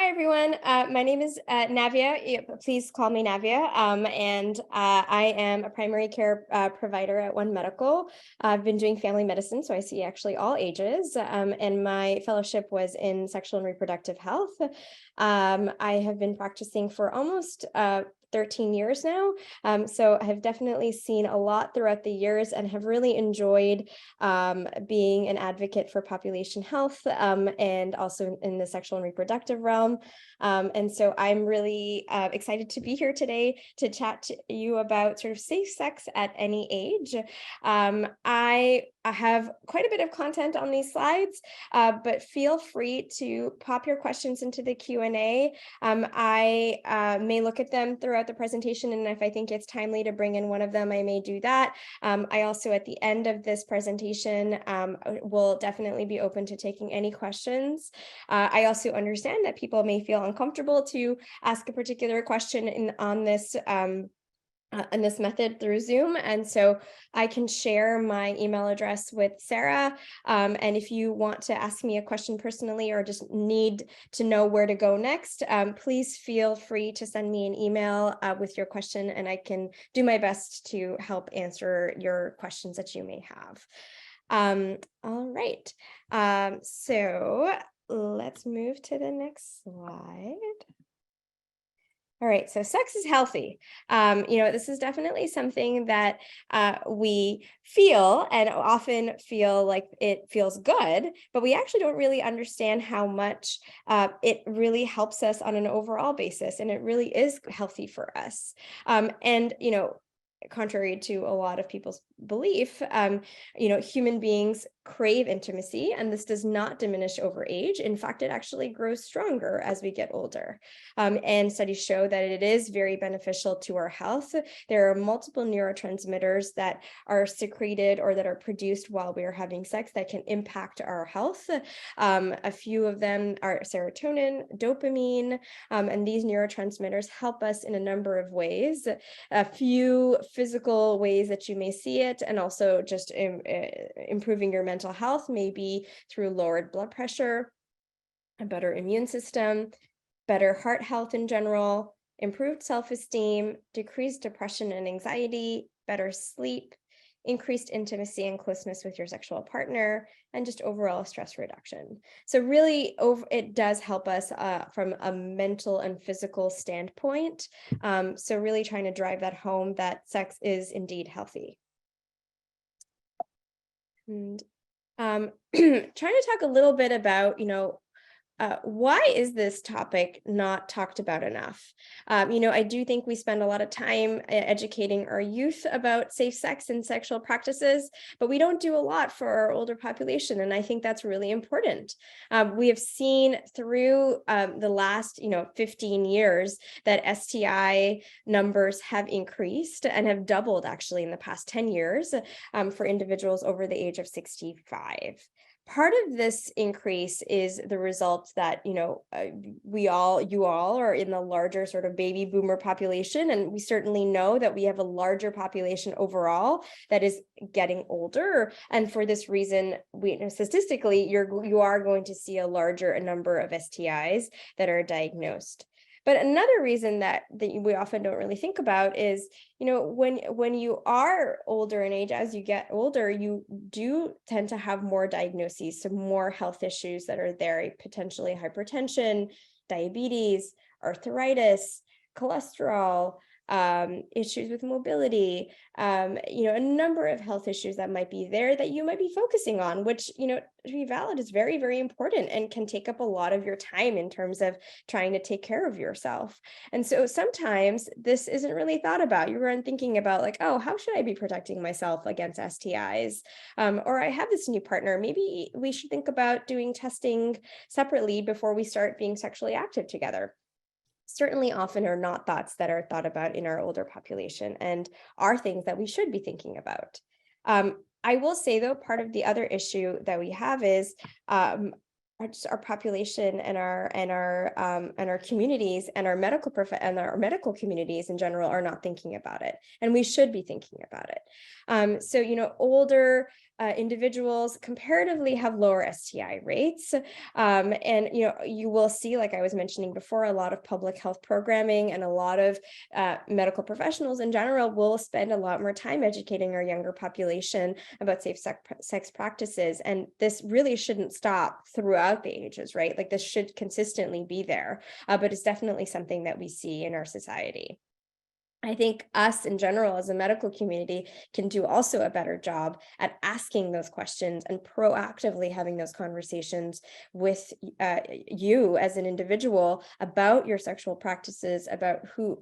Hi, everyone. My name is Navya. Please call me Navya. And I am a primary care provider at One Medical. I've been doing family medicine, so I see actually all ages. And my fellowship was in sexual and reproductive health. I have been practicing for almost 13 years now. So I have definitely seen a lot throughout the years and have really enjoyed being an advocate for population health and also in the sexual and reproductive realm. And so I'm really excited to be here today to chat to you about sort of safe sex at any age. I have quite a bit of content on these slides, but feel free to pop your questions into the Q&A. I may look at them throughout the presentation, and if I think it's timely to bring in one of them, I may do that. I also, at the end of this presentation, will definitely be open to taking any questions. I also understand that people may feel uncomfortable to ask a particular question on this method through Zoom. And so I can share my email address with Sarah. And if you want to ask me a question personally or just need to know where to go next, please feel free to send me an email with your question, and I can do my best to help answer your questions that you may have. All right. So let's move to the next slide. All right, so sex is healthy. This is definitely something that we feel and often feel like it feels good, but we actually don't really understand how much it really helps us on an overall basis, and it really is healthy for us. Contrary to a lot of people's belief, human beings crave intimacy, and this does not diminish over age. In fact, it actually grows stronger as we get older. And studies show that it is very beneficial to our health. There are multiple neurotransmitters that are secreted or that are produced while we are having sex that can impact our health. A few of them are serotonin, dopamine, and these neurotransmitters help us in a number of ways. A few physical ways that you may see it, and also just improving your mental health, maybe through lowered blood pressure, a better immune system, better heart health in general, improved self-esteem, decreased depression and anxiety, better sleep, increased intimacy and closeness with your sexual partner, and just overall stress reduction. So really, it does help us from a mental and physical standpoint. So really trying to drive that home that sex is indeed healthy. And trying to talk a little bit about, why is this topic not talked about enough? I do think we spend a lot of time educating our youth about safe sex and sexual practices, but we don't do a lot for our older population, and I think that's really important. We have seen through the last, 15 years that STI numbers have increased and have doubled actually in the past 10 years for individuals over the age of 65. Part of this increase is the result that, you all are in the larger sort of baby boomer population. And we certainly know that we have a larger population overall that is getting older. And for this reason, statistically, you are going to see a larger number of STIs that are diagnosed. But another reason that we often don't really think about is, when you are older in age, as you get older, you do tend to have more diagnoses, so more health issues that are there, potentially hypertension, diabetes, arthritis, cholesterol, issues with mobility, a number of health issues that might be there that you might be focusing on, which, to be valid, is very, very important and can take up a lot of your time in terms of trying to take care of yourself. And so sometimes this isn't really thought about. You aren't thinking about like, oh, how should I be protecting myself against STIs? Or I have this new partner. Maybe we should think about doing testing separately before we start being sexually active together. Certainly often are not thoughts that are thought about in our older population and are things that we should be thinking about. I will say, though, part of the other issue that we have is our population and our communities and our medical communities in general are not thinking about it, and we should be thinking about it. So older individuals comparatively have lower STI rates. And, you will see, like I was mentioning before, a lot of public health programming and a lot of medical professionals in general will spend a lot more time educating our younger population about safe sex practices. And this really shouldn't stop throughout the ages, right? Like this should consistently be there, but it's definitely something that we see in our society. I think us in general as a medical community can do also a better job at asking those questions and proactively having those conversations with you as an individual about your sexual practices, about who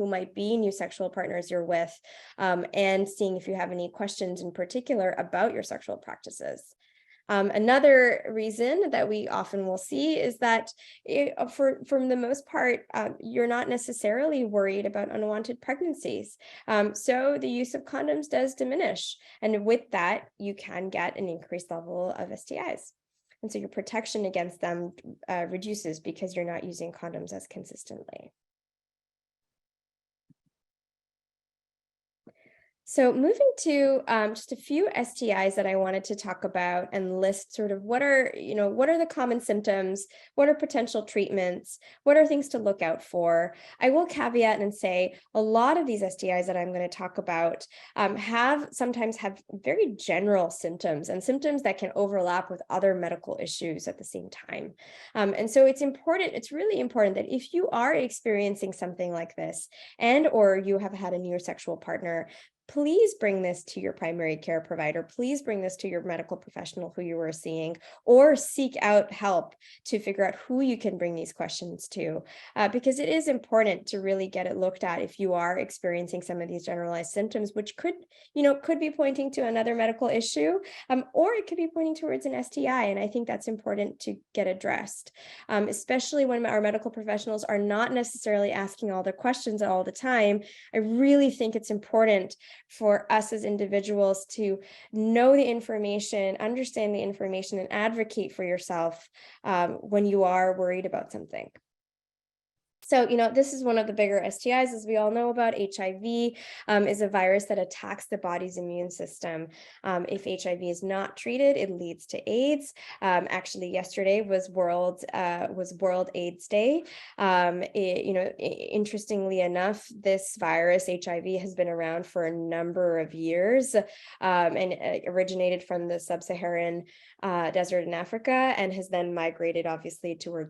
might be new sexual partners you're with, and seeing if you have any questions in particular about your sexual practices. Another reason that we often will see is that from the most part, you're not necessarily worried about unwanted pregnancies. So the use of condoms does diminish. And with that, you can get an increased level of STIs. And so your protection against them reduces because you're not using condoms as consistently. So moving to just a few STIs that I wanted to talk about and list sort of what are the common symptoms, what are potential treatments, what are things to look out for. I will caveat and say a lot of these STIs that I'm going to talk about sometimes have very general symptoms and symptoms that can overlap with other medical issues at the same time. And so it's really important that if you are experiencing something like this or you have had a new sexual partner, please bring this to your primary care provider. Please bring this to your medical professional who you are seeing, or seek out help to figure out who you can bring these questions to, because it is important to really get it looked at if you are experiencing some of these generalized symptoms, which could be pointing to another medical issue, or it could be pointing towards an STI. And I think that's important to get addressed, especially when our medical professionals are not necessarily asking all the questions all the time. I really think it's important for us as individuals to know the information, understand the information, and advocate for yourself when you are worried about something. So, this is one of the bigger STIs, as we all know about. HIV is a virus that attacks the body's immune system. If HIV is not treated, it leads to AIDS. Actually, yesterday was World AIDS Day. Interestingly enough, this virus, HIV, has been around for a number of years, and it originated from the sub-Saharan desert in Africa and has then migrated, obviously, to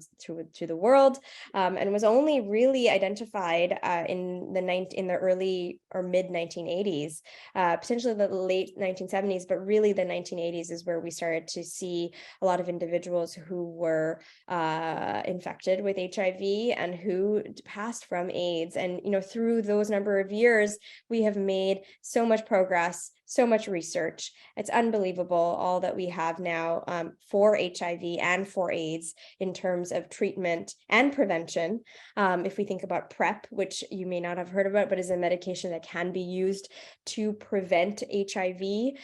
the world, and was only really identified in the early or mid 1980s, potentially the late 1970s, but really the 1980s is where we started to see a lot of individuals who were infected with HIV and who passed from AIDS. And through those number of years, we have made so much progress, so much research. It's unbelievable all that we have now for HIV and for AIDS in terms of treatment and prevention. If we think about PrEP, which you may not have heard about, but is a medication that can be used to prevent HIV in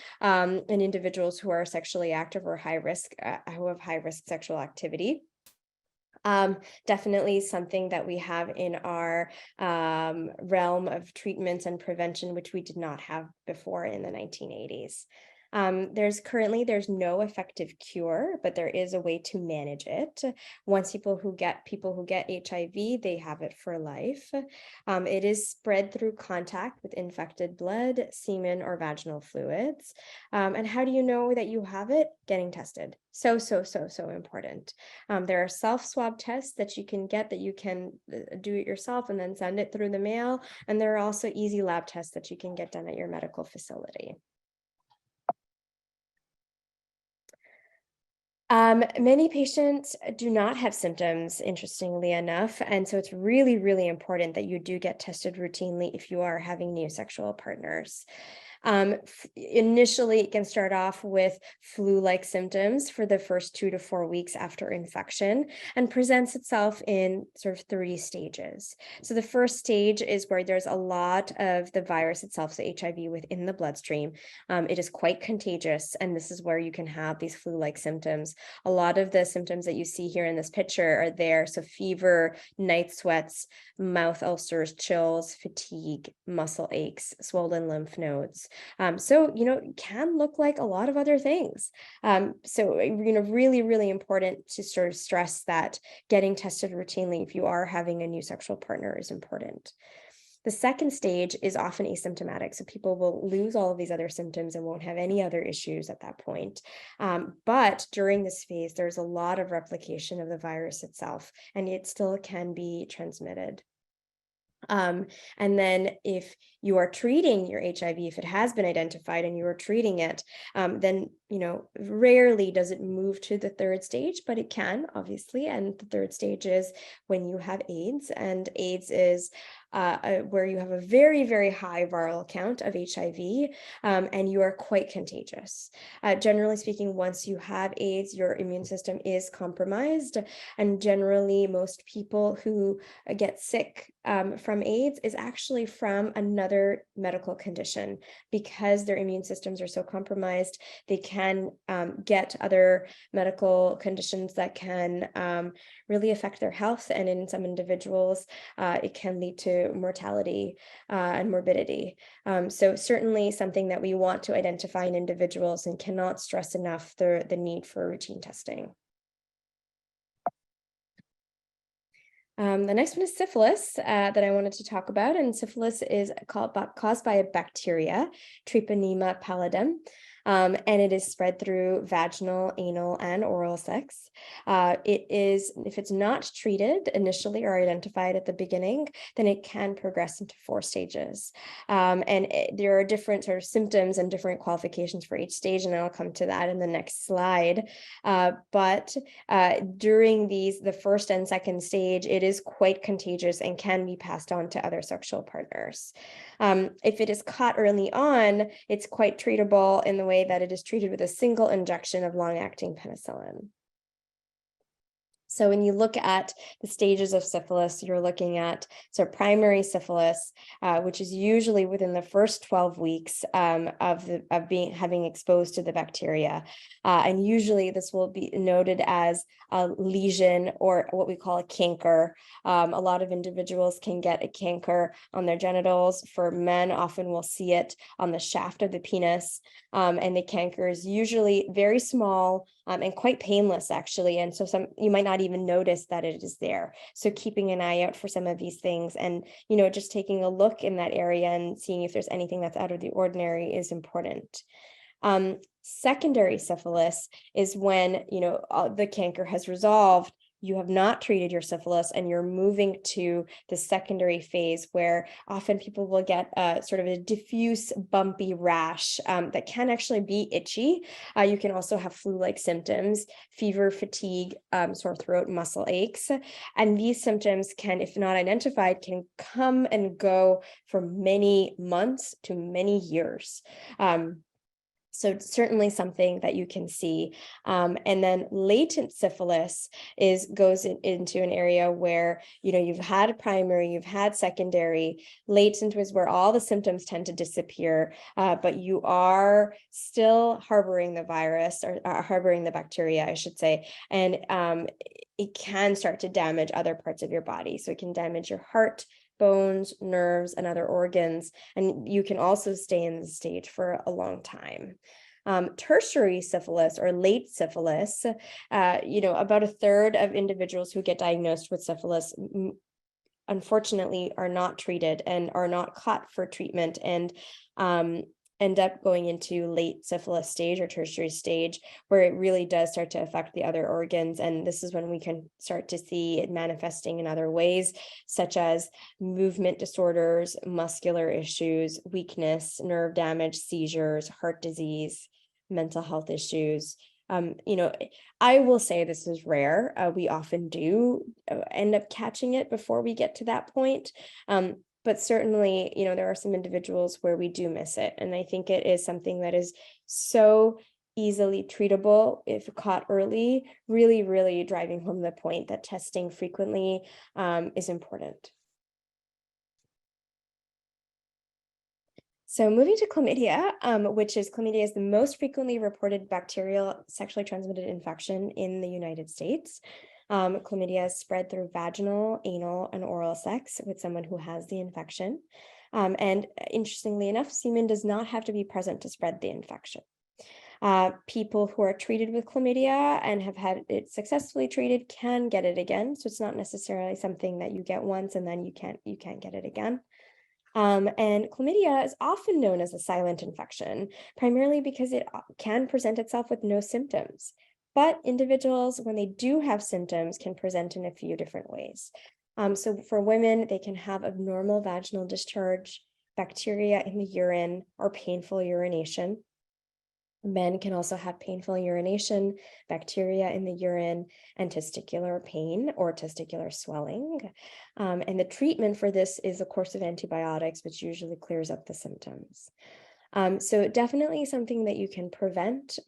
individuals who are sexually active or who have high risk sexual activity. Definitely something that we have in our realm of treatments and prevention, which we did not have before in the 1980s. There's no effective cure, but there is a way to manage it. Once people who get HIV, they have it for life. It is spread through contact with infected blood, semen, or vaginal fluids. And how do you know that you have it? Getting tested. So important. There are self-swab tests that you can get, that you can do it yourself and then send it through the mail. And there are also easy lab tests that you can get done at your medical facility. Many patients do not have symptoms, interestingly enough, and so it's really, really important that you do get tested routinely if you are having new sexual partners. Initially, it can start off with flu-like symptoms for the first 2 to 4 weeks after infection and presents itself in sort of 3 stages. So the first stage is where there's a lot of the virus itself, so HIV, within the bloodstream. It is quite contagious, and this is where you can have these flu-like symptoms. A lot of the symptoms that you see here in this picture are there. So fever, night sweats, mouth ulcers, chills, fatigue, muscle aches, swollen lymph nodes. So, it can look like a lot of other things. So, really, really important to sort of stress that getting tested routinely if you are having a new sexual partner is important. The second stage is often asymptomatic, so people will lose all of these other symptoms and won't have any other issues at that point. But during this phase, there's a lot of replication of the virus itself, and it still can be transmitted. And then if you are treating your HIV, if it has been identified and you are treating it, then, rarely does it move to the third stage, but it can, obviously. And the third stage is when you have AIDS, and AIDS is where you have a very, very high viral count of HIV, and you are quite contagious. Generally speaking, once you have AIDS, your immune system is compromised, and generally most people who get sick from AIDS is actually from another medical condition. Because their immune systems are so compromised, they can get other medical conditions that can really affect their health, and in some individuals, it can lead to mortality and morbidity. So certainly something that we want to identify in individuals, and cannot stress enough the need for routine testing. The next one is syphilis that I wanted to talk about, and syphilis is caused by a bacteria, Treponema pallidum, and it is spread through vaginal, anal, and oral sex. If it's not treated initially or identified at the beginning, then it can progress into 4 stages. There are different sort of symptoms and different qualifications for each stage, and I'll come to that in the next slide. But during the first and second stage, it is quite contagious and can be passed on to other sexual partners. If it is caught early on, it's quite treatable in the way that it is treated with a single injection of long-acting penicillin. So when you look at the stages of syphilis, you're looking at primary syphilis, which is usually within the first 12 weeks of having exposed to the bacteria, and usually this will be noted as a lesion, or what we call a canker. A lot of individuals can get a canker on their genitals. For men, often we'll see it on the shaft of the penis, and the canker is usually very small and quite painless, actually. And so you might not even notice that it is there. So keeping an eye out for some of these things, and just taking a look in that area and seeing if there's anything that's out of the ordinary is important. Secondary syphilis is when the canker has resolved, you have not treated your syphilis, and you're moving to the secondary phase, where often people will get sort of a diffuse bumpy rash that can actually be itchy. You can also have flu-like symptoms, fever, fatigue, sore throat, muscle aches. And these symptoms can, if not identified, can come and go for many months to many years. So certainly something that you can see. And then latent syphilis goes into an area where, you've had a primary, you've had secondary. Latent is where all the symptoms tend to disappear, but you are still harboring the virus, or harboring the bacteria, I should say. And it can start to damage other parts of your body. So it can damage your heart, bones, nerves, and other organs. And you can also stay in the stage for a long time. Tertiary syphilis, or late syphilis, about a third of individuals who get diagnosed with syphilis unfortunately are not treated and are not caught for treatment, and end up going into late syphilis stage, or tertiary stage, where it really does start to affect the other organs. And this is when we can start to see it manifesting in other ways, such as movement disorders, muscular issues, weakness, nerve damage, seizures, heart disease, mental health issues. I will say this is rare. We often do end up catching it before we get to that point. But certainly, there are some individuals where we do miss it. And I think it is something that is so easily treatable if caught early, really, really driving home the point that testing frequently is important. So moving to chlamydia, chlamydia is the most frequently reported bacterial sexually transmitted infection in the United States. Chlamydia is spread through vaginal, anal, and oral sex with someone who has the infection. And interestingly enough, semen does not have to be present to spread the infection. People who are treated with chlamydia and have had it successfully treated can get it again. So it's not necessarily something that you get once and then you can't get it again. And chlamydia is often known as a silent infection, primarily because it can present itself with no symptoms. But individuals, when they do have symptoms, can present in a few different ways. So for women, they can have abnormal vaginal discharge, bacteria in the urine, or painful urination. Men can also have painful urination, bacteria in the urine, and testicular pain or testicular swelling. And the treatment for this is a course of antibiotics, which usually clears up the symptoms. So definitely something that you can prevent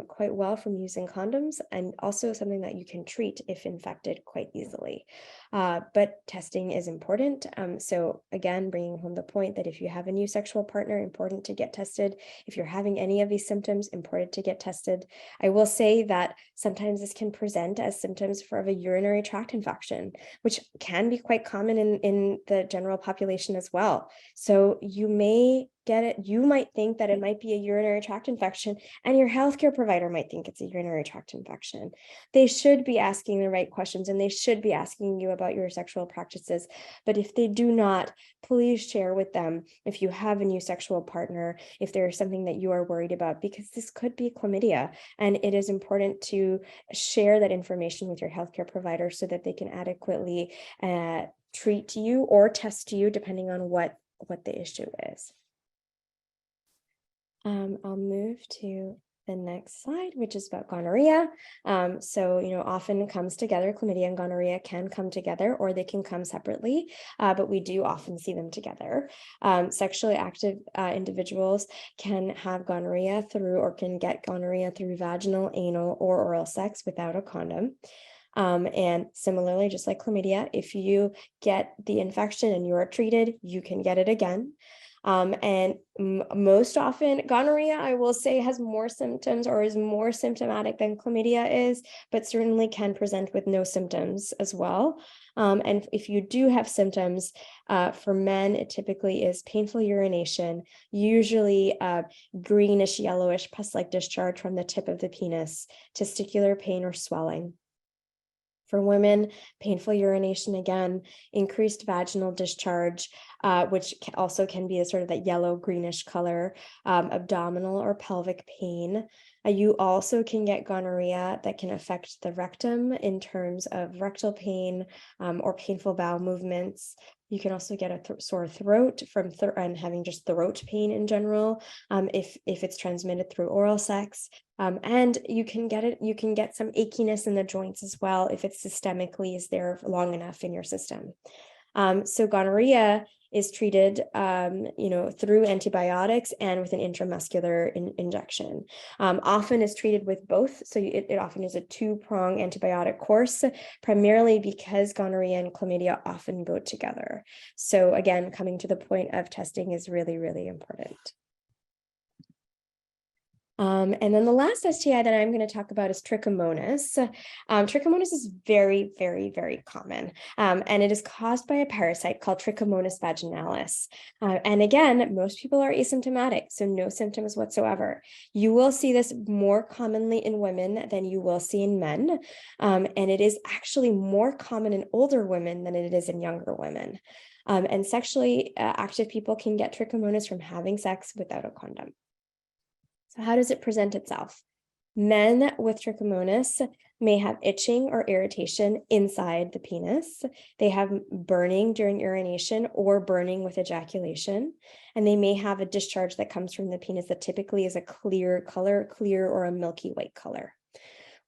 quite well from using condoms, and also something that you can treat if infected quite easily. But testing is important. So again, bringing home the point that if you have a new sexual partner, important to get tested. If you're having any of these symptoms, important to get tested. I will say that sometimes this can present as symptoms of a urinary tract infection, which can be quite common in the general population as well. So you may get it. You might think that it might be a urinary tract infection, and your healthcare provider might think it's a urinary tract infection. They should be asking the right questions, and they should be asking you about your sexual practices. But if they do not, please share with them if you have a new sexual partner, if there is something that you are worried about, because this could be chlamydia, and it is important to share that information with your healthcare provider so that they can adequately treat you or test you depending on what the issue is. I'll move to the next slide, which is about gonorrhea. So, often comes together. Chlamydia and gonorrhea can come together, or they can come separately, but we do often see them together. Sexually active individuals can have gonorrhea or can get gonorrhea through vaginal, anal, or oral sex without a condom. And similarly, just like chlamydia, if you get the infection and you are treated, you can get it again. And most often gonorrhea, I will say, has more symptoms or is more symptomatic than chlamydia is, but certainly can present with no symptoms as well. And if you do have symptoms, for men, it typically is painful urination, usually greenish, yellowish, pus-like discharge from the tip of the penis, testicular pain or swelling. For women, painful urination again, increased vaginal discharge, which also can be a sort of that yellow greenish color, abdominal or pelvic pain. You also can get gonorrhea that can affect the rectum in terms of rectal pain or painful bowel movements. You can also get a sore throat from and having just throat pain in general, if it's transmitted through oral sex. And you can get some achiness in the joints as well if it systemically is there long enough in your system. So gonorrhea is treated, through antibiotics and with an intramuscular injection. Often is treated with both. So it often is a two-prong antibiotic course, primarily because gonorrhea and chlamydia often go together. So again, coming to the point of testing is really, really important. And then the last STI that I'm going to talk about is Trichomonas. Trichomonas is very, very, very common, and it is caused by a parasite called Trichomonas vaginalis. And again, most people are asymptomatic, so no symptoms whatsoever. You will see this more commonly in women than you will see in men, and it is actually more common in older women than it is in younger women. And sexually active people can get Trichomonas from having sex without a condom. So how does it present itself? Men with Trichomonas may have itching or irritation inside the penis. They have burning during urination or burning with ejaculation. And they may have a discharge that comes from the penis that typically is a clear color, clear or a milky white color.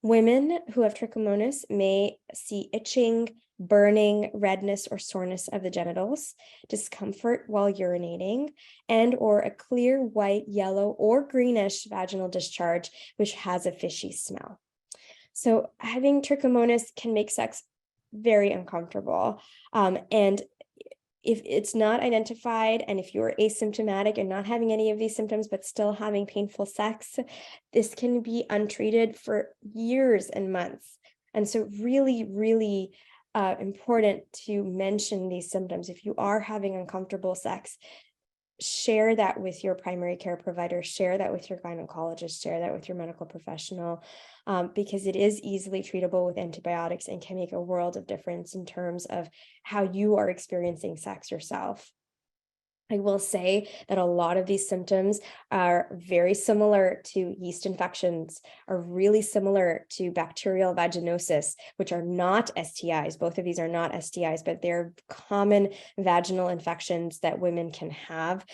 Women who have Trichomonas may see itching, burning, redness, or soreness of the genitals, discomfort while urinating, and or a clear white, yellow, or greenish vaginal discharge, which has a fishy smell. So having Trichomonas can make sex very uncomfortable. And if it's not identified, and if you're asymptomatic and not having any of these symptoms, but still having painful sex, this can be untreated for years and months. And so really, really important to mention these symptoms. If you are having uncomfortable sex, share that with your primary care provider, share that with your gynecologist, share that with your medical professional, because it is easily treatable with antibiotics and can make a world of difference in terms of how you are experiencing sex yourself. I will say that a lot of these symptoms are very similar to yeast infections, are really similar to bacterial vaginosis, which are not STIs. Both of these are not STIs, but they're common vaginal infections that women can have.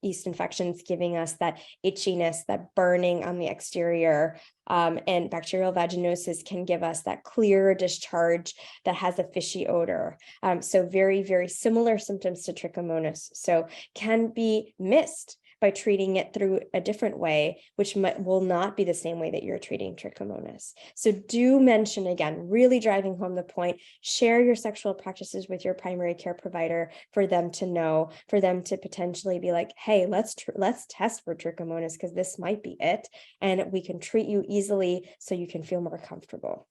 Yeast infections giving us that itchiness, that burning on the exterior, and bacterial vaginosis can give us that clear discharge that has a fishy odor. So very, very similar symptoms to Trichomonas. So can be missed by treating it through a different way, which will not be the same way that you're treating Trichomonas. So do mention, again, really driving home the point, share your sexual practices with your primary care provider for them to know, for them to potentially be like, hey, let's test for Trichomonas because this might be it, and we can treat you easily so you can feel more comfortable.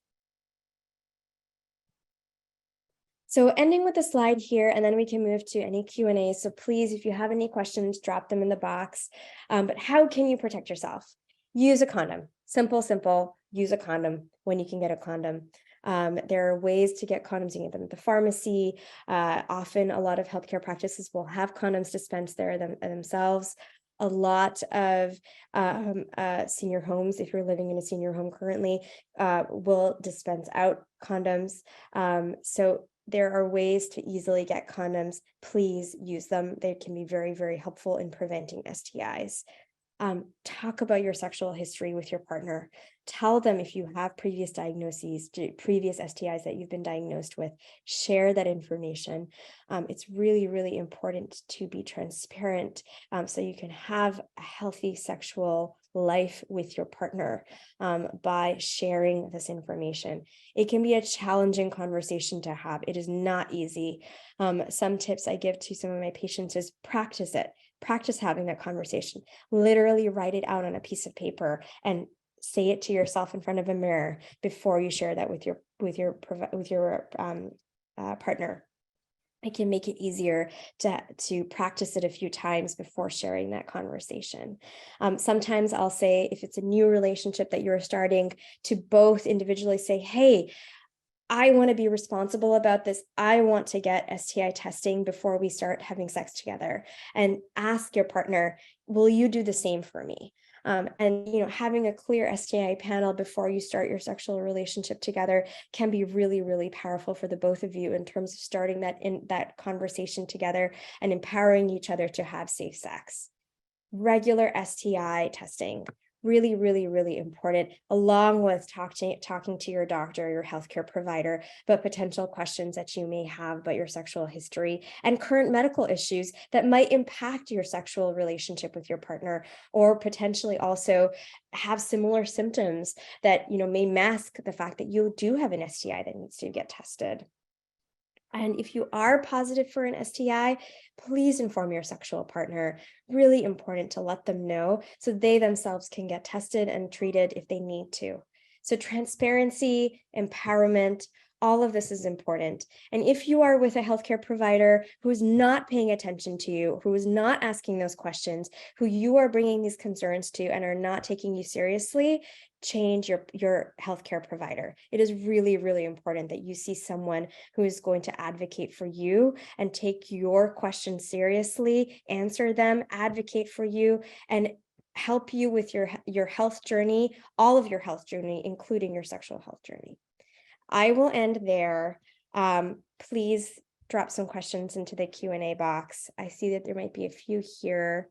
So ending with the slide here, and then we can move to any Q&A. So please, if you have any questions, drop them in the box. But how can you protect yourself? Use a condom. Simple, simple. Use a condom when you can get a condom. There are ways to get condoms. You can get them at the pharmacy. Often, a lot of healthcare practices will have condoms dispensed there themselves. A lot of senior homes, if you're living in a senior home currently, will dispense out condoms. So there are ways to easily get condoms. Please use them. They can be very, very helpful in preventing STIs. Talk about your sexual history with your partner. Tell them if you have previous diagnoses, previous STIs that you've been diagnosed with. Share that information. It's really, really important to be transparent so you can have a healthy sexual life with your partner by sharing this information. It can be a challenging conversation to have. It is not easy. Some tips I give to some of my patients is practice it. Practice having that conversation. Literally write it out on a piece of paper and say it to yourself in front of a mirror before you share that with your partner. It can make it easier to practice it a few times before sharing that conversation. Sometimes I'll say, if it's a new relationship that you're starting, to both individually say, hey, I want to be responsible about this. I want to get STI testing before we start having sex together, and ask your partner, will you do the same for me? And having a clear STI panel before you start your sexual relationship together can be really, really powerful for the both of you in terms of starting that conversation together and empowering each other to have safe sex. Regular STI testing. Really, really, really important, along with talking to your doctor, your healthcare provider, but potential questions that you may have about your sexual history and current medical issues that might impact your sexual relationship with your partner, or potentially also have similar symptoms that may mask the fact that you do have an STI that needs to get tested. And if you are positive for an STI, please inform your sexual partner. Really important to let them know so they themselves can get tested and treated if they need to. So transparency, empowerment, all of this is important. And if you are with a healthcare provider who is not paying attention to you, who is not asking those questions, who you are bringing these concerns to and are not taking you seriously, change your healthcare provider. It is really, really important that you see someone who is going to advocate for you and take your questions seriously, answer them, advocate for you, and help you with your health journey, all of your health journey, including your sexual health journey. I will end there. Please drop some questions into the Q&A box. I see that there might be a few here.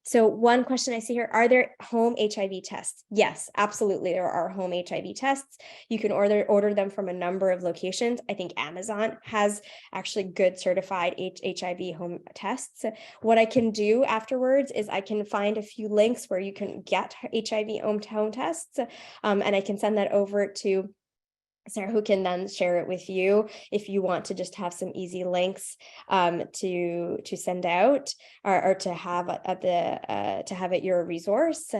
So one question I see here, are there home HIV tests? Yes, absolutely. There are home HIV tests. You can order them from a number of locations. I think Amazon has actually good certified HIV home tests. What I can do afterwards is I can find a few links where you can get HIV home tests, and I can send that over to Sarah, who can then share it with you if you want to just have some easy links to send out or to have at your resource.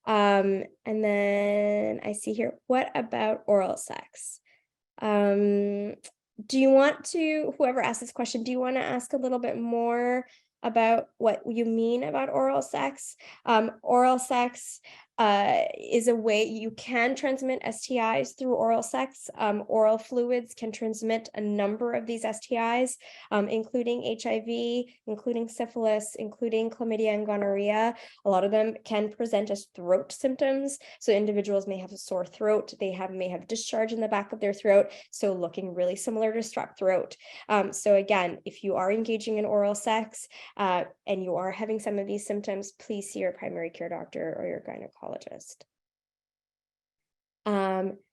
And then I see here, what about oral sex? Do you want to, whoever asked this question, do you want to ask a little bit more about what you mean about oral sex? Oral sex is a way you can transmit STIs through oral sex. Oral fluids can transmit a number of these STIs, including HIV, including syphilis, including chlamydia and gonorrhea. A lot of them can present as throat symptoms. So individuals may have a sore throat. They may have discharge in the back of their throat. So looking really similar to strep throat. So again, if you are engaging in oral sex and you are having some of these symptoms, please see your primary care doctor or your gynecologist.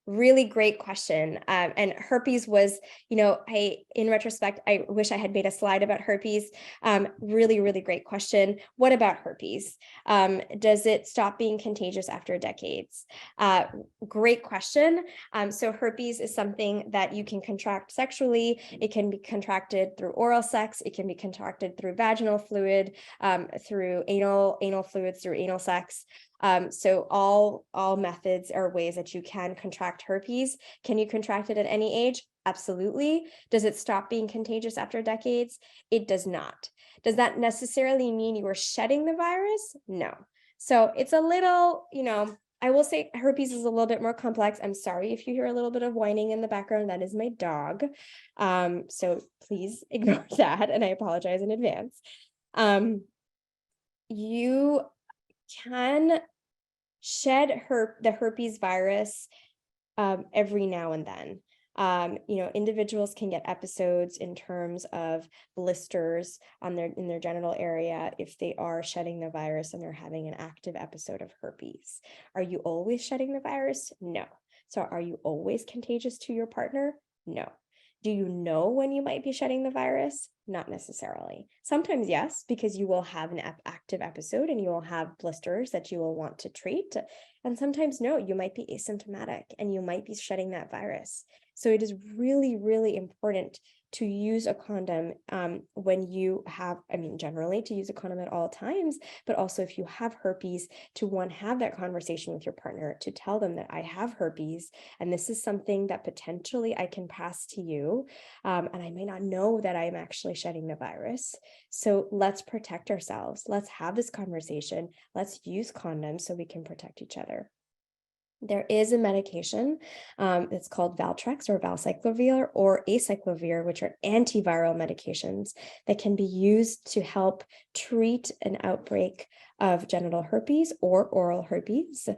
Really great question. And herpes was, in retrospect, I wish I had made a slide about herpes. Really, really great question. What about herpes? Does it stop being contagious after decades? Great question. So herpes is something that you can contract sexually. It can be contracted through oral sex. It can be contracted through vaginal fluid, through anal fluids, through anal sex. So all methods are ways that you can contract herpes. Can you contract it at any age? Absolutely. Does it stop being contagious after decades? It does not. Does that necessarily mean you are shedding the virus? No. So it's a little, I will say herpes is a little bit more complex. I'm sorry if you hear a little bit of whining in the background. That is my dog. So please ignore that, and I apologize in advance. You can shed the herpes virus every now and then. Individuals can get episodes in terms of blisters in their genital area if they are shedding the virus and they're having an active episode of herpes. Are you always shedding the virus? No. So are you always contagious to your partner? No. Do you know when you might be shedding the virus? Not necessarily. Sometimes yes, because you will have an active episode and you will have blisters that you will want to treat. And sometimes no, you might be asymptomatic and you might be shedding that virus. So it is really, really important to use a condom when you have, generally to use a condom at all times, but also if you have herpes, to have that conversation with your partner, to tell them that I have herpes, and this is something that potentially I can pass to you, and I may not know that I'm actually shedding the virus. So let's protect ourselves. Let's have this conversation. Let's use condoms so we can protect each other. There is a medication that's called Valtrex or Valcyclovir or acyclovir, which are antiviral medications that can be used to help treat an outbreak of genital herpes or oral herpes.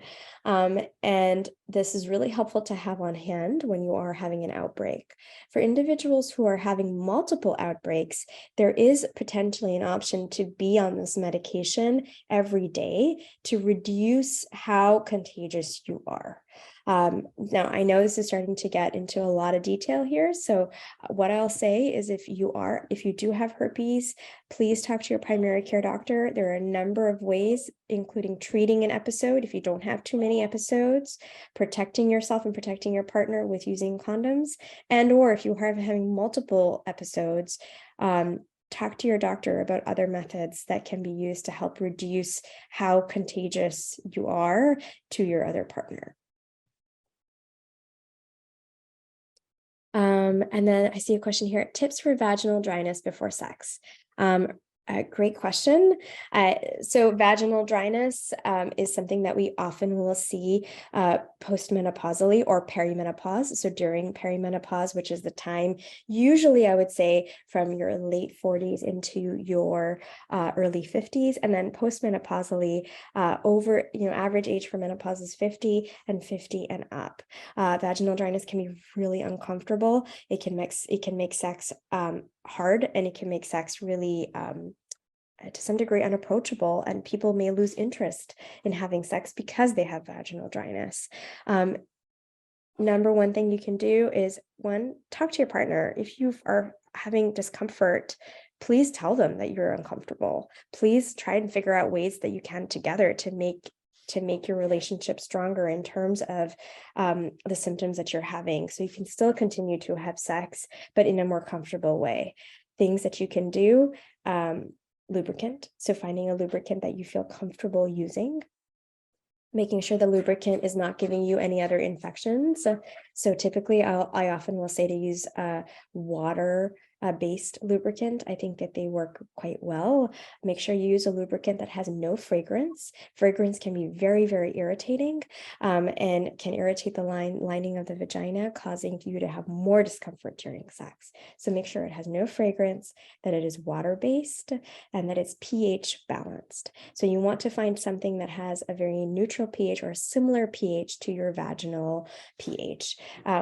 And this is really helpful to have on hand when you are having an outbreak. For individuals who are having multiple outbreaks, there is potentially an option to be on this medication every day to reduce how contagious you are. Now, I know this is starting to get into a lot of detail here. So what I'll say is if you do have herpes, please talk to your primary care doctor. There are a number of ways, including treating an episode if you don't have too many episodes, protecting yourself and protecting your partner with using condoms, or if you are having multiple episodes, talk to your doctor about other methods that can be used to help reduce how contagious you are to your other partner. And then I see a question here, tips for vaginal dryness before sex. Great question. So vaginal dryness is something that we often will see postmenopausally or perimenopause. So during perimenopause, which is the time, usually I would say from your late 40s into your early 50s, and then postmenopausally over, average age for menopause is 50 and 50 and up. Vaginal dryness can be really uncomfortable. It can make sex hard, and it can make sex really to some degree unapproachable, and people may lose interest in having sex because they have vaginal dryness. Number one thing you can do is talk to your partner. If you are having discomfort, please tell them that you're uncomfortable. Please try and figure out ways that you can together to make your relationship stronger in terms of the symptoms that you're having, so you can still continue to have sex, but in a more comfortable way. Things that you can do, lubricant. So finding a lubricant that you feel comfortable using, making sure the lubricant is not giving you any other infections. So typically I often will say to use water based lubricant. I think that they work quite well. Make sure you use a lubricant that has no fragrance. Fragrance can be very, very irritating and can irritate the lining of the vagina, causing you to have more discomfort during sex. So make sure it has no fragrance, that it is water-based, and that it's pH balanced. So you want to find something that has a very neutral pH or a similar pH to your vaginal pH.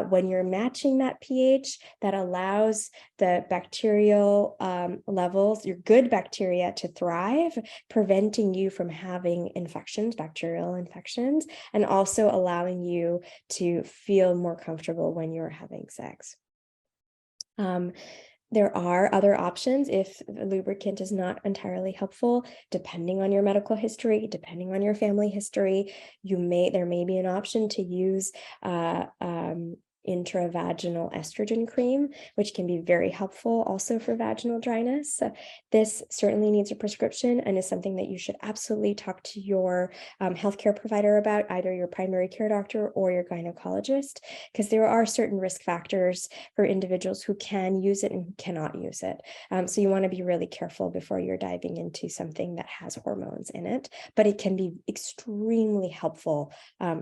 When you're matching that pH, that allows the bacterial levels, your good bacteria, to thrive, preventing you from having infections, bacterial infections, and also allowing you to feel more comfortable when you're having sex. There are other options if the lubricant is not entirely helpful, depending on your medical history, depending on your family history. There may be an option to use intravaginal estrogen cream, which can be very helpful also for vaginal dryness. This certainly needs a prescription and is something that you should absolutely talk to your healthcare provider about, either your primary care doctor or your gynecologist, because there are certain risk factors for individuals who can use it and who cannot use it. So you want to be really careful before you're diving into something that has hormones in it, but it can be extremely helpful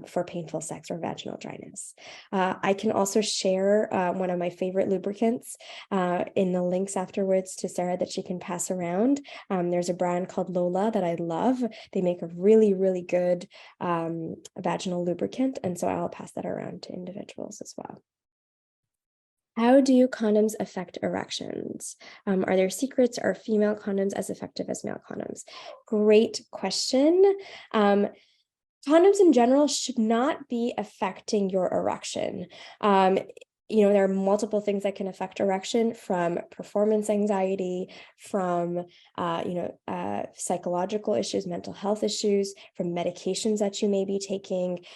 for painful sex or vaginal dryness. I can also share one of my favorite lubricants in the links afterwards to Sarah that she can pass around. There's a brand called Lola that I love. They make a really, really good vaginal lubricant, and so I'll pass that around to individuals as well. How do condoms affect erections? Are there secrets? Are female condoms as effective as male condoms? Great question. Condoms in general should not be affecting your erection. There are multiple things that can affect erection, from performance anxiety, from psychological issues, mental health issues, from medications that you may be taking,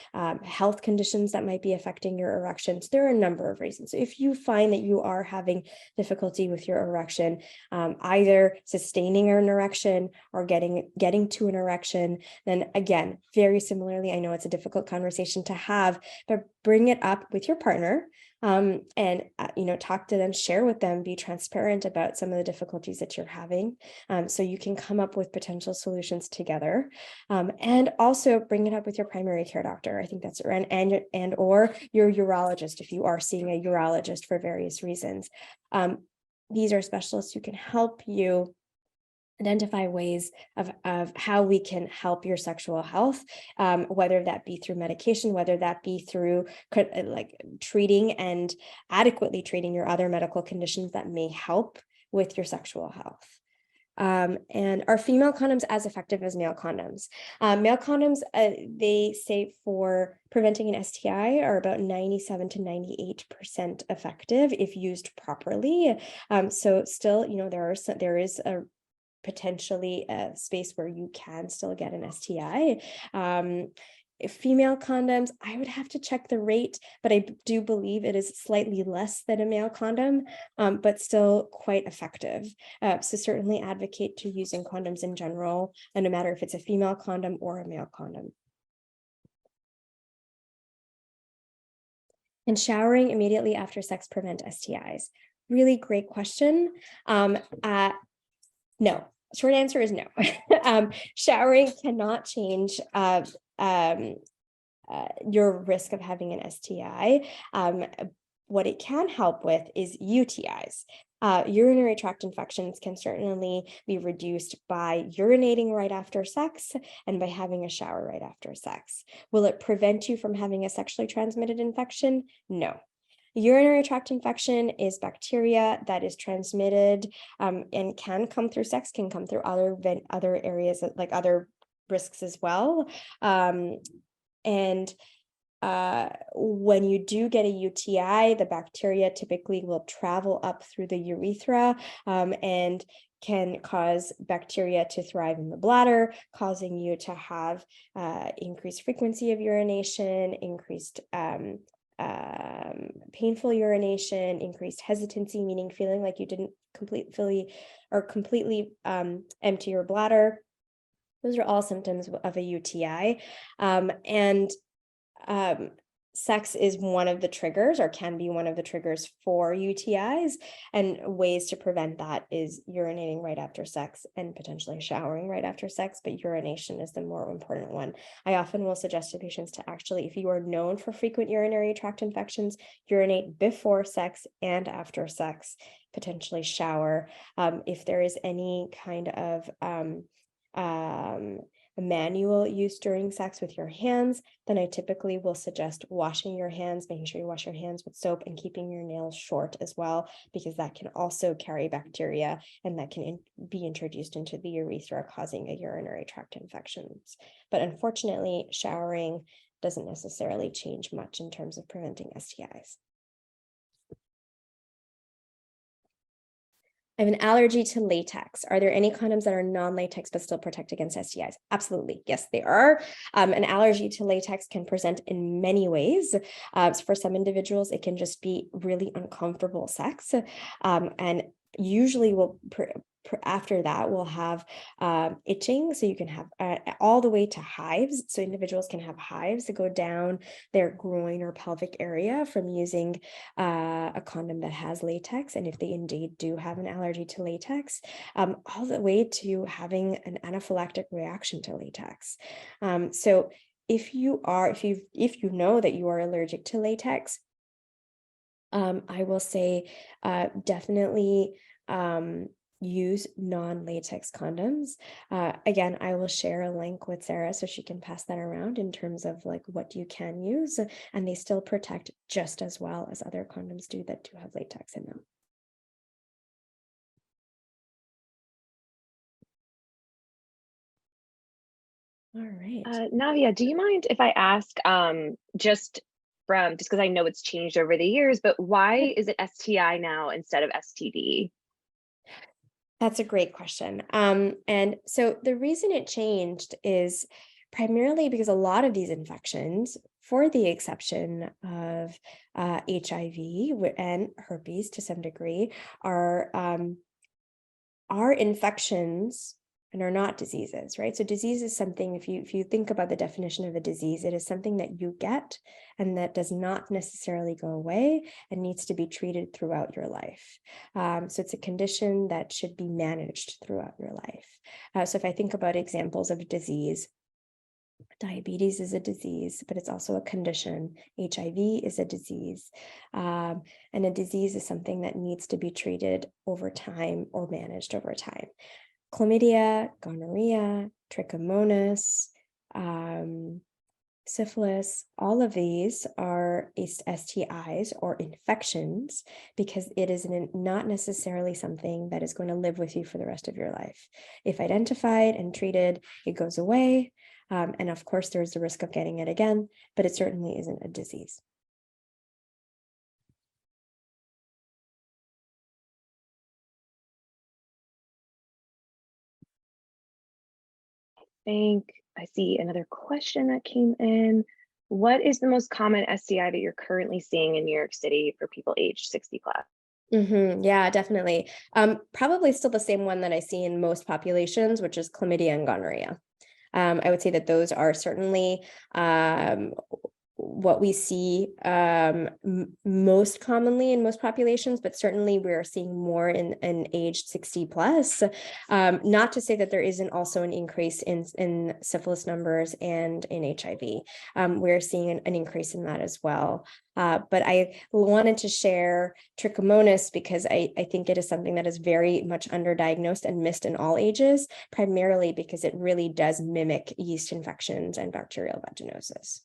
health conditions that might be affecting your erections. There are a number of reasons. So if you find that you are having difficulty with your erection, either sustaining an erection or getting to an erection, then again, very similarly, I know it's a difficult conversation to have, but bring it up with your partner. Talk to them, share with them, be transparent about some of the difficulties that you're having, so you can come up with potential solutions together, and also bring it up with your primary care doctor. I think that's and or your urologist if you are seeing a urologist for various reasons. These are specialists who can help you identify ways of how we can help your sexual health, whether that be through medication, whether that be through treating and adequately treating your other medical conditions that may help with your sexual health. And are female condoms as effective as male condoms? Male condoms, they say, for preventing an STI, are about 97 to 98% effective if used properly. So still, there is a potentially a space where you can still get an STI. Female condoms, I would have to check the rate, but I do believe it is slightly less than a male condom, but still quite effective. So certainly advocate to using condoms in general, and no matter if it's a female condom or a male condom. And showering immediately after sex prevent STIs? Really great question. No, short answer is no. Showering cannot change your risk of having an STI. What it can help with is UTIs. Urinary tract infections can certainly be reduced by urinating right after sex and by having a shower right after sex. Will it prevent you from having a sexually transmitted infection? No. Urinary tract infection is bacteria that is transmitted and can come through sex, can come through other areas, like other risks as well. When you do get a UTI, the bacteria typically will travel up through the urethra and can cause bacteria to thrive in the bladder, causing you to have increased frequency of urination, increased painful urination, increased hesitancy, meaning feeling like you didn't completely empty your bladder. Those are all symptoms of a UTI. sex is one of the triggers, or can be one of the triggers for UTIs, and ways to prevent that is urinating right after sex and potentially showering right after sex, but urination is the more important one. I often will suggest to patients to actually, if you are known for frequent urinary tract infections, urinate before sex and after sex, potentially shower. If there is any kind of manual use during sex with your hands, then I typically will suggest washing your hands, making sure you wash your hands with soap, and keeping your nails short as well, because that can also carry bacteria and that can be introduced into the urethra, causing a urinary tract infections. But unfortunately, showering doesn't necessarily change much in terms of preventing STIs. I have an allergy to latex. Are there any condoms that are non-latex but still protect against STIs? Absolutely. Yes, they are. An allergy to latex can present in many ways. So for some individuals, it can just be really uncomfortable sex. And usually after that, we'll have itching. So you can have all the way to hives. So individuals can have hives that go down their groin or pelvic area from using a condom that has latex. And if they indeed do have an allergy to latex, all the way to having an anaphylactic reaction to latex. So if you know that you are allergic to latex, I will say definitely use non-latex condoms. Again, I will share a link with Sarah so she can pass that around in terms of like what you can use, and they still protect just as well as other condoms do that do have latex in them. All right. Navya, do you mind if I ask, just because I know it's changed over the years, but why is it STI now instead of STD? That's a great question. And so the reason it changed is primarily because a lot of these infections, for the exception of HIV and herpes to some degree, are infections and are not diseases, right? So disease is something, if you think about the definition of a disease, it is something that you get and that does not necessarily go away and needs to be treated throughout your life. So it's a condition that should be managed throughout your life. So if I think about examples of disease, diabetes is a disease, but it's also a condition. HIV is a disease. And a disease is something that needs to be treated over time or managed over time. Chlamydia, gonorrhea, trichomonas, syphilis, all of these are STIs or infections because it is not necessarily something that is going to live with you for the rest of your life. If identified and treated, it goes away. And of course, there's the risk of getting it again, but it certainly isn't a disease. I see another question that came in. What is the most common STI that you're currently seeing in New York City for people aged 60 plus? Yeah, definitely. Probably still the same one that I see in most populations, which is chlamydia and gonorrhea. I would say that those are certainly what we see most commonly in most populations, but certainly we're seeing more in age 60 plus. Not to say that there isn't also an increase in syphilis numbers and in HIV. We're seeing an increase in that as well. But I wanted to share Trichomonas because I think it is something that is very much underdiagnosed and missed in all ages, primarily because it really does mimic yeast infections and bacterial vaginosis.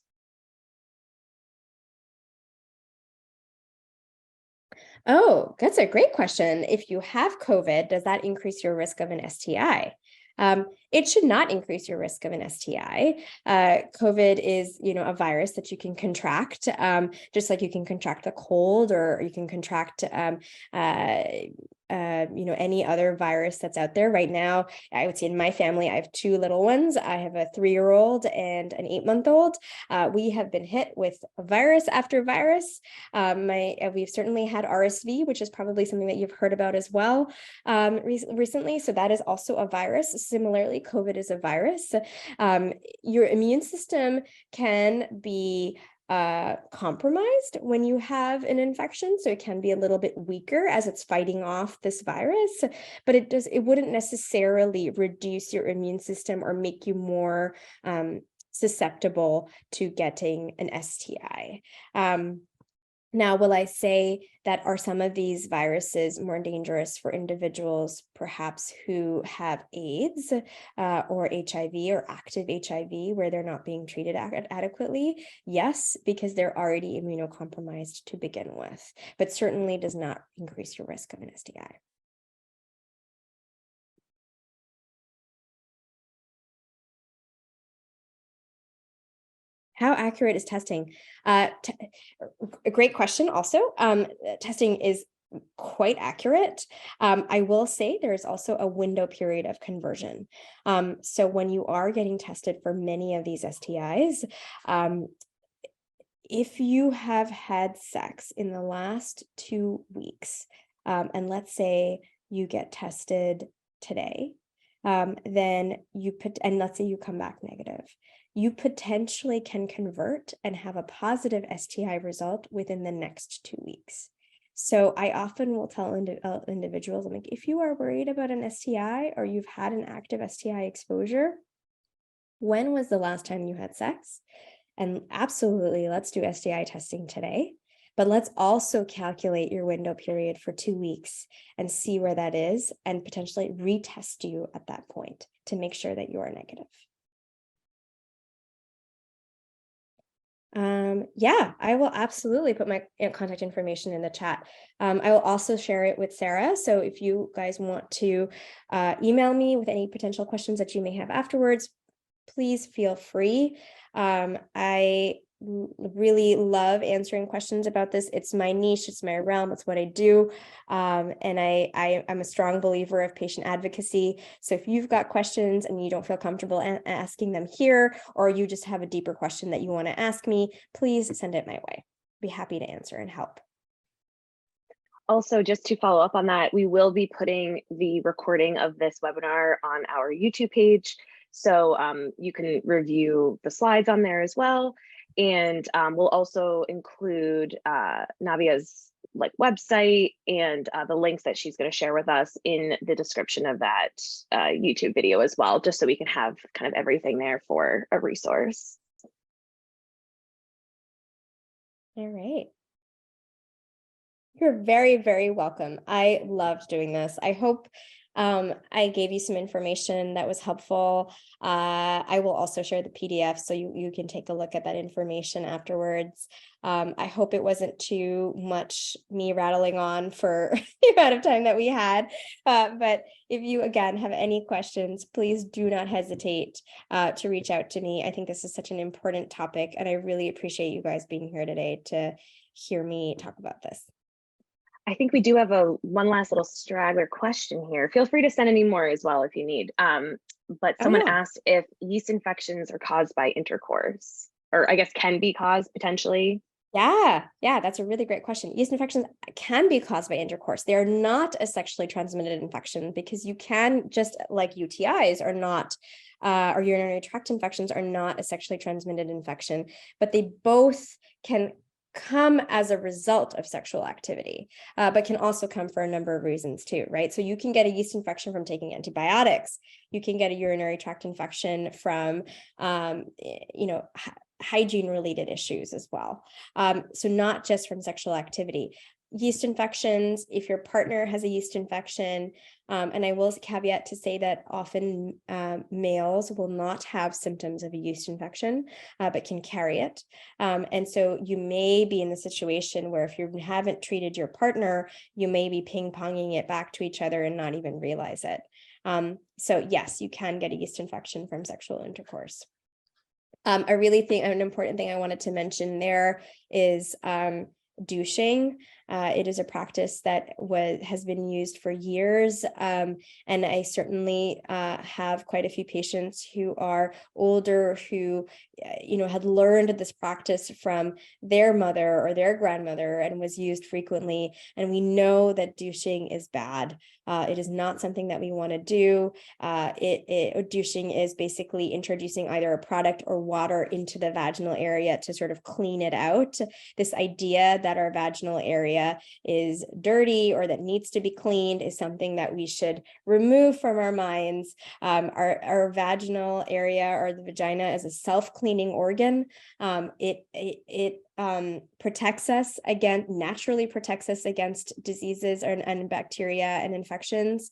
Oh, that's a great question. If you have COVID, does that increase your risk of an STI? It should not increase your risk of an STI. COVID is, a virus that you can contract, just like you can contract a cold or you can contract, any other virus that's out there right now. I would say in my family, I have two little ones. I have a 3-year-old and an 8-month-old. We have been hit with virus after virus. We've certainly had RSV, which is probably something that you've heard about as well recently. So that is also a virus. Similarly, COVID is a virus. Your immune system can be compromised when you have an infection. So it can be a little bit weaker as it's fighting off this virus, but it wouldn't necessarily reduce your immune system or make you more susceptible to getting an STI. Now, will I say that are some of these viruses more dangerous for individuals perhaps who have AIDS or HIV or active HIV where they're not being treated adequately? Yes, because they're already immunocompromised to begin with, but certainly does not increase your risk of an STI. How accurate is testing? A great question also. Testing is quite accurate. I will say there is also a window period of conversion. So when you are getting tested for many of these STIs, if you have had sex in the last 2 weeks, and let's say you get tested today, then and let's say you come back negative, you potentially can convert and have a positive STI result within the next 2 weeks. So I often will tell individuals, I'm like, if you are worried about an STI or you've had an active STI exposure, when was the last time you had sex? And absolutely, let's do STI testing today. But let's also calculate your window period for 2 weeks and see where that is and potentially retest you at that point to make sure that you are negative. Yeah, I will absolutely put my contact information in the chat. I will also share it with Sarah. So if you guys want to email me with any potential questions that you may have afterwards, please feel free. I really love answering questions about this. It's my niche, it's my realm, it's what I do. And I'm a strong believer of patient advocacy. So if you've got questions and you don't feel comfortable asking them here, or you just have a deeper question that you want to ask me, please send it my way. Be happy to answer and help. Also, just to follow up on that, we will be putting the recording of this webinar on our YouTube page. So you can review the slides on there as well. And we'll also include Navya's website and the links that she's going to share with us in the description of that YouTube video as well, just so we can have kind of everything there for a resource. All right. You're very, very welcome. I loved doing this. I hope I gave you some information that was helpful. I will also share the PDF so you can take a look at that information afterwards. I hope it wasn't too much me rattling on for the amount of time that we had. But if you, again, have any questions, please do not hesitate to reach out to me. I think this is such an important topic, and I really appreciate you guys being here today to hear me talk about this. I think we do have one last little straggler question here. Feel free to send any more as well if you need. But someone asked if yeast infections are caused by intercourse, or I guess can be caused potentially. Yeah, that's a really great question. Yeast infections can be caused by intercourse. They are not a sexually transmitted infection because you can, just like UTIs are not, or urinary tract infections are not a sexually transmitted infection, but they both can come as a result of sexual activity, but can also come for a number of reasons too, right? So you can get a yeast infection from taking antibiotics. You can get a urinary tract infection from, hygiene related issues as well. So not just from sexual activity. Yeast infections, if your partner has a yeast infection, and I will caveat to say that often males will not have symptoms of a yeast infection, but can carry it. And so you may be in the situation where if you haven't treated your partner, you may be ping-ponging it back to each other and not even realize it. So yes, you can get a yeast infection from sexual intercourse. I really think an important thing I wanted to mention there is douching. It is a practice that has been used for years, and I certainly have quite a few patients who are older who, had learned this practice from their mother or their grandmother and was used frequently. And we know that douching is bad. It is not something that we want to do. Douching is basically introducing either a product or water into the vaginal area to sort of clean it out. This idea that our vaginal area is dirty or that needs to be cleaned is something that we should remove from our minds. Our vaginal area, or the vagina, is a self-cleaning organ. It protects us naturally protects us against diseases and bacteria and infections.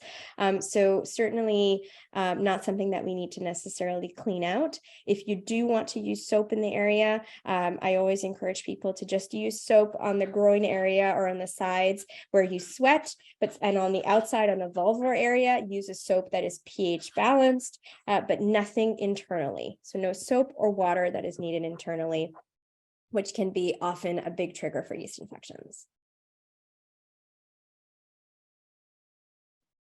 So certainly not something that we need to necessarily clean out. If you do want to use soap in the area, I always encourage people to just use soap on the groin area or on the sides where you sweat, and on the outside, on the vulvar area, use a soap that is pH balanced, but nothing internally. So no soap or water that is needed internally, which can be often a big trigger for yeast infections.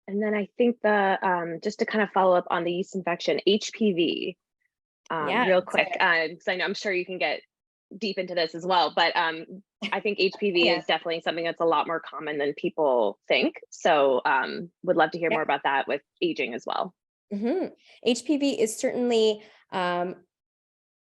And then I think just to kind of follow up on the yeast infection, HPV, real quick, because I'm sure you can get deep into this as well, but I think HPV is definitely something that's a lot more common than people think. So would love to hear more about that with aging as well. HPV is certainly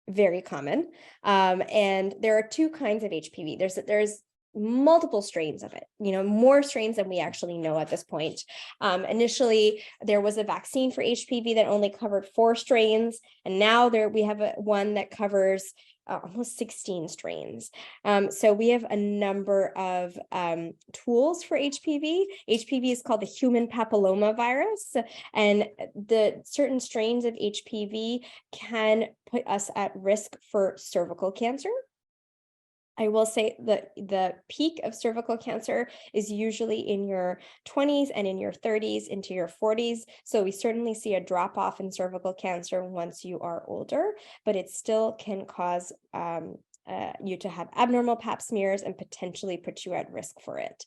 very common. And there are two kinds of HPV. There's multiple strains of it, more strains than we actually know at this point. Initially, there was a vaccine for HPV that only covered 4 strains, and now we have one that covers almost 16 strains. So we have a number of tools for HPV. HPV is called the human papillomavirus, and the certain strains of HPV can put us at risk for cervical cancer. I will say that the peak of cervical cancer is usually in your 20s and in your 30s into your 40s. So we certainly see a drop off in cervical cancer once you are older, but it still can cause you to have abnormal pap smears and potentially put you at risk for it.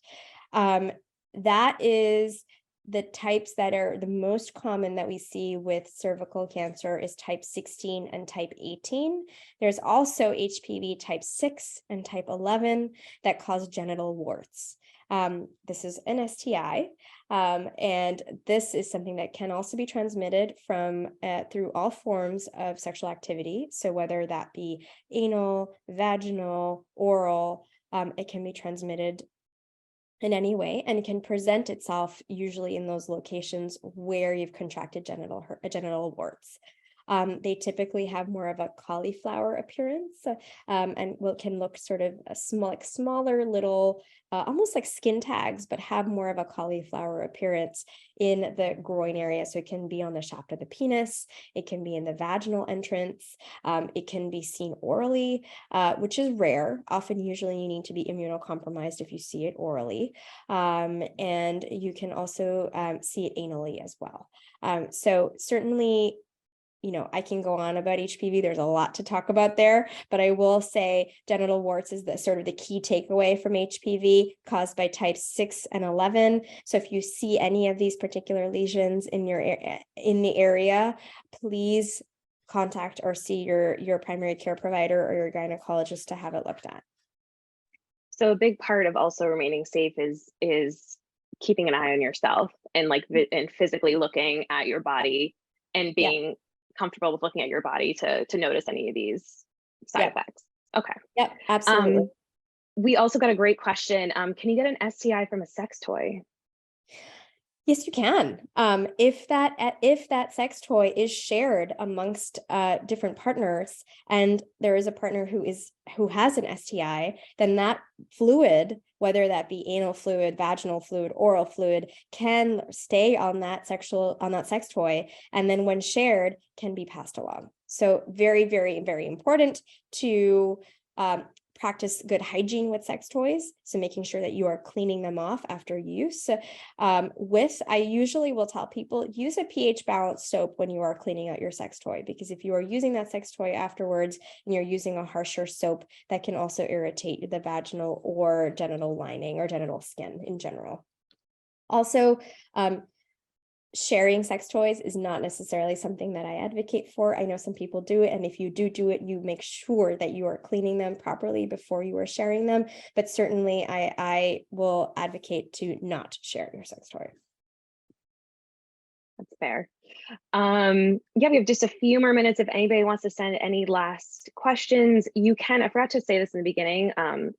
That is the types that are the most common that we see with cervical cancer is type 16 and type 18. There's also HPV type 6 and type 11 that cause genital warts. This is an STI, and this is something that can also be transmitted from through all forms of sexual activity. So whether that be anal, vaginal, oral, it can be transmitted in any way, and can present itself usually in those locations where you've contracted genital warts. They typically have more of a cauliflower appearance, and can look sort of smaller little, almost like skin tags, but have more of a cauliflower appearance in the groin area. So it can be on the shaft of the penis, it can be in the vaginal entrance, it can be seen orally, which is rare. Often, usually you need to be immunocompromised if you see it orally. And you can also see it anally as well. So certainly, I can go on about HPV. There's a lot to talk about there, but I will say genital warts is the sort of the key takeaway from HPV caused by types 6 and 11. So if you see any of these particular lesions in the area, please contact or see your primary care provider or your gynecologist to have it looked at. So a big part of also remaining safe is keeping an eye on yourself and and physically looking at your body and being comfortable with looking at your body to notice any of these side effects. Okay. Yep, absolutely. We also got a great question. Can you get an STI from a sex toy? Yes, you can. If that sex toy is shared amongst different partners, and there is a partner who has an STI, then that fluid, whether that be anal fluid, vaginal fluid, oral fluid, can stay on that sex toy, and then when shared, can be passed along. So very, very, very important to practice good hygiene with sex toys. So making sure that you are cleaning them off after use. I usually will tell people, use a pH balanced soap when you are cleaning out your sex toy, because if you are using that sex toy afterwards and you're using a harsher soap, that can also irritate the vaginal or genital lining or genital skin in general. Also, sharing sex toys is not necessarily something that I advocate for. I know some people do it, and if you do it, you make sure that you are cleaning them properly before you are sharing them. But certainly, I will advocate to not share your sex toy. That's fair. Yeah, we have just a few more minutes. If anybody wants to send any last questions, you can. I forgot to say this in the beginning.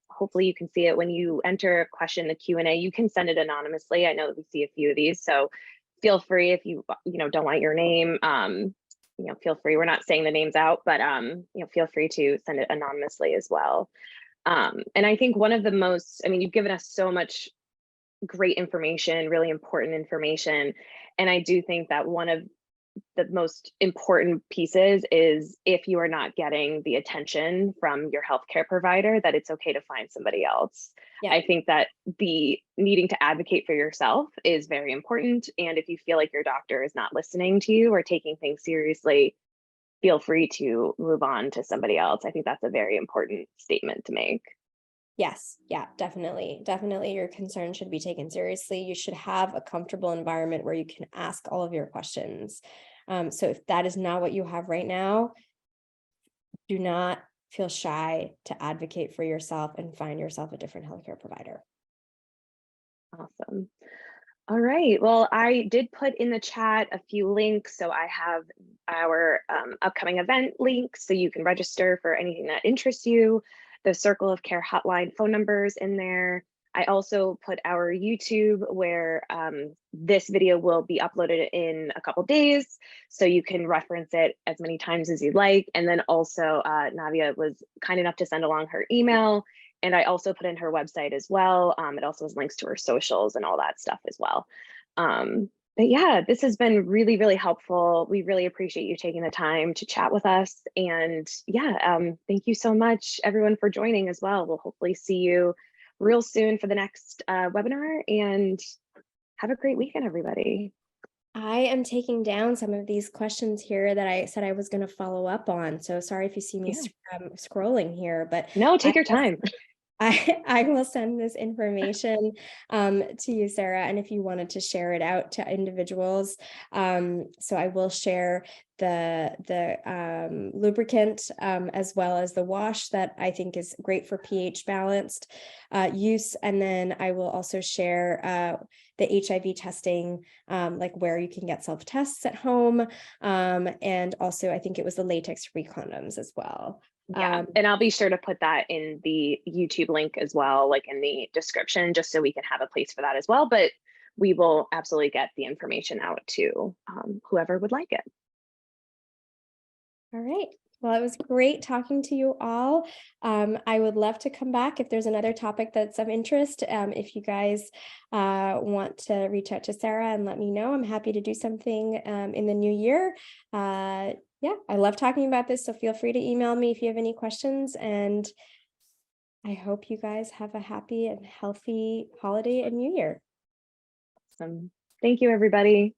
Hopefully you can see it when you enter a question in the Q&A. You can send it anonymously. I know that we see a few of these, so feel free if you don't want your name. Feel free. We're not saying the names out, but feel free to send it anonymously as well. And I think one of the most, you've given us so much great information, really important information. And I do think that one of the most important pieces is, if you are not getting the attention from your healthcare provider, that it's okay to find somebody else. Yeah. I think that the needing to advocate for yourself is very important. And if you feel like your doctor is not listening to you or taking things seriously, feel free to move on to somebody else. I think that's a very important statement to make. Yes, yeah, definitely. Definitely your concern should be taken seriously. You should have a comfortable environment where you can ask all of your questions. So if that is not what you have right now, do not feel shy to advocate for yourself and find yourself a different healthcare provider. Awesome. All right. Well, I did put in the chat a few links. So I have our upcoming event links, so you can register for anything that interests you. The Circle of Care hotline phone numbers in there. I also put our YouTube, where this video will be uploaded in a couple days, so you can reference it as many times as you'd like. And then also Navya was kind enough to send along her email, and I also put in her website as well. It also has links to her socials and all that stuff as well. But yeah, this has been really, really helpful. We really appreciate you taking the time to chat with us. And yeah, thank you so much, everyone, for joining as well. We'll hopefully see you real soon for the next webinar, and have a great weekend, everybody. I am taking down some of these questions here that I said I was going to follow up on. So sorry if you see me scrolling here, but no, take your time. I will send this information to you, Sarah, and if you wanted to share it out to individuals. So I will share the lubricant as well as the wash that I think is great for pH balanced use. And then I will also share the HIV testing, like where you can get self-tests at home. And also I think it was the latex-free condoms as well. Yeah, and I'll be sure to put that in the YouTube link as well, like in the description, just so we can have a place for that as well. But we will absolutely get the information out to whoever would like it. All right. Well, it was great talking to you all. I would love to come back if there's another topic that's of interest. If you guys want to reach out to Sarah and let me know, I'm happy to do something in the new year. Yeah, I love talking about this, so feel free to email me if you have any questions, and I hope you guys have a happy and healthy holiday and new year. Awesome. Thank you, everybody.